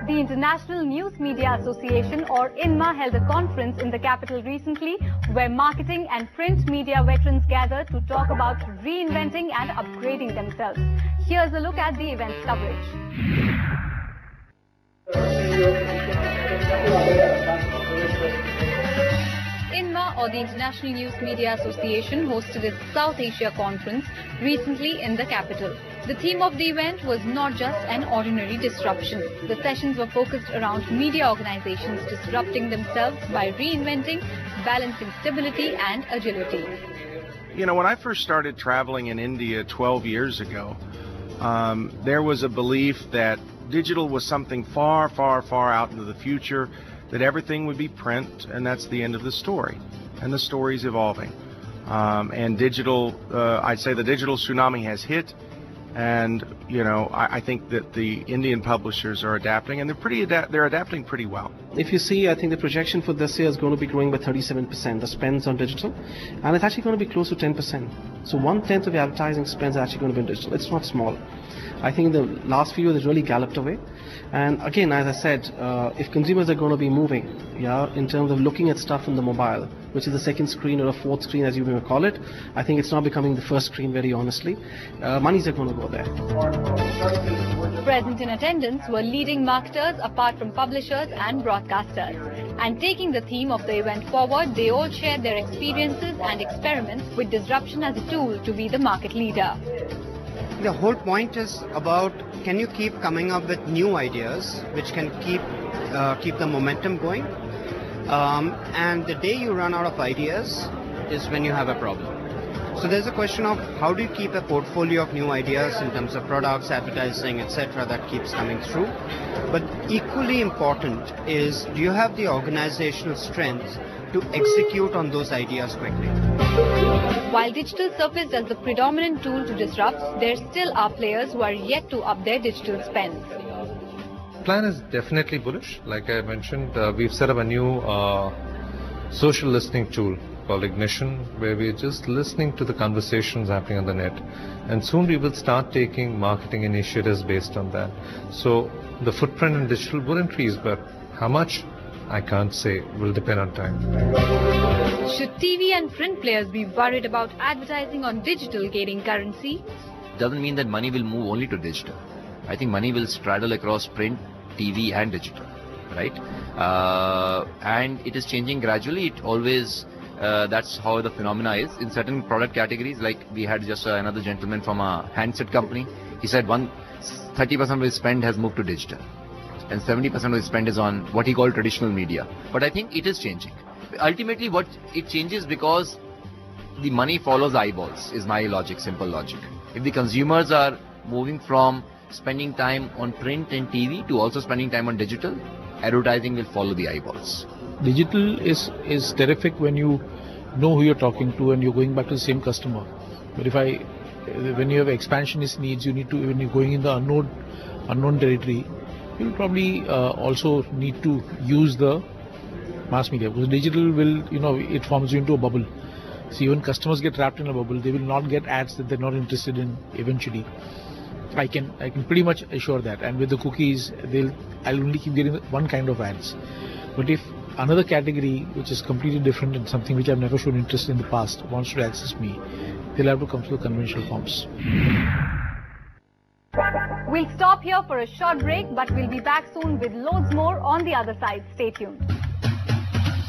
The International News Media Association, or INMA, held a conference in the capital recently where marketing and print media veterans gathered to talk about reinventing and upgrading themselves. Here's a look at the event's coverage. INMA, or the International News Media Association, hosted its South Asia conference recently in the capital. The theme of the event was not just an ordinary disruption. The sessions were focused around media organizations disrupting themselves by reinventing, balancing stability and agility. You know, when I first started traveling in India 12 years ago, there was a belief that digital was something far, far, far out into the future, that everything would be print, and that's the end of the story. And the story's evolving. And digital, I'd say the digital tsunami has hit. And, you know, I think that the Indian publishers are adapting, and they're adapting pretty well. If you see, I think the projection for this year is going to be growing by 37%, the spends on digital, and it's actually going to be close to 10%. So 1/10 of the advertising spends are actually going to be in digital. It's not small. I think the last few years it really galloped away. And again, as I said, if consumers are going to be moving, in terms of looking at stuff on the mobile, which is the second screen or a fourth screen, as you may call it, I think it's now becoming the first screen, very honestly. Monies are going to go there. Present in attendance were leading marketers apart from publishers and broadcasters. And taking the theme of the event forward, they all shared their experiences and experiments with disruption as a tool to be the market leader. The whole point is about, can you keep coming up with new ideas which can keep the momentum going? And the day you run out of ideas is when you have a problem. So there's a question of how do you keep a portfolio of new ideas in terms of products, advertising, etc. that keeps coming through. But equally important is, do you have the organizational strength to execute on those ideas quickly? While digital surfaced as the predominant tool to disrupt, there still are players who are yet to up their digital spends. Plan is definitely bullish. Like I mentioned, we've set up a new social listening tool called Ignition, where we're just listening to the conversations happening on the net. And soon we will start taking marketing initiatives based on that. So the footprint in digital will increase, but how much? I can't say, will depend on time. Should TV and print players be worried about advertising on digital gaining currency? Doesn't mean that money will move only to digital. I think money will straddle across print, TV and digital, right? And it is changing gradually. It always, that's how the phenomena is. In certain product categories, like we had just another gentleman from a handset company, he said 30% of his spend has moved to digital. And 70% of his spend is on what he called traditional media. But I think it is changing. Ultimately, what it changes because the money follows eyeballs, is my logic, simple logic. If the consumers are moving from spending time on print and TV to also spending time on digital, advertising will follow the eyeballs. Digital is terrific when you know who you're talking to and you're going back to the same customer. But when you have expansionist needs, you need to, when you're going in the unknown territory, you'll probably also need to use the mass media, because digital will, it forms you into a bubble. So even customers get trapped in a bubble, they will not get ads that they're not interested in eventually. I can pretty much assure that. And with the cookies, I'll only keep getting one kind of ads. But if another category, which is completely different and something which I've never shown interest in the past, wants to access me, they'll have to come through the conventional forms. We'll stop here for a short break, but we'll be back soon with loads more on the other side. Stay tuned.